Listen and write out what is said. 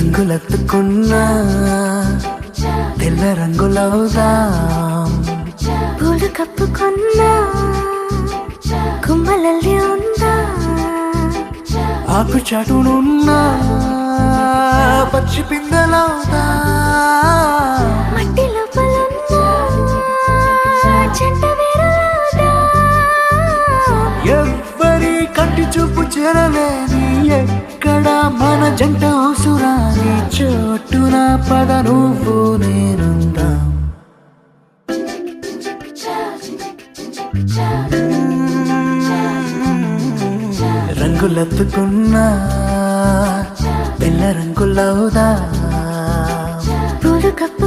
రంగులెత్తుకున్నా తెల్ల రంగులవుదాం. పూలు కప్పుకున్నా కుమ్మలల్లి ఉందా. ఆకు చాటునున్నా పచ్చి పిందెలవుదా. మట్టి లోపలున్నా చెంట వేరులవుదా. ఎవ్వరి కంటి చూపు చేరలేని ఎక్కడ మన జంట అవసరాని చోటున పద నువ్వు నేనుందాం. రంగులెత్తుకున్నా తెల్ల రంగులవుదా. పూలు కప్పు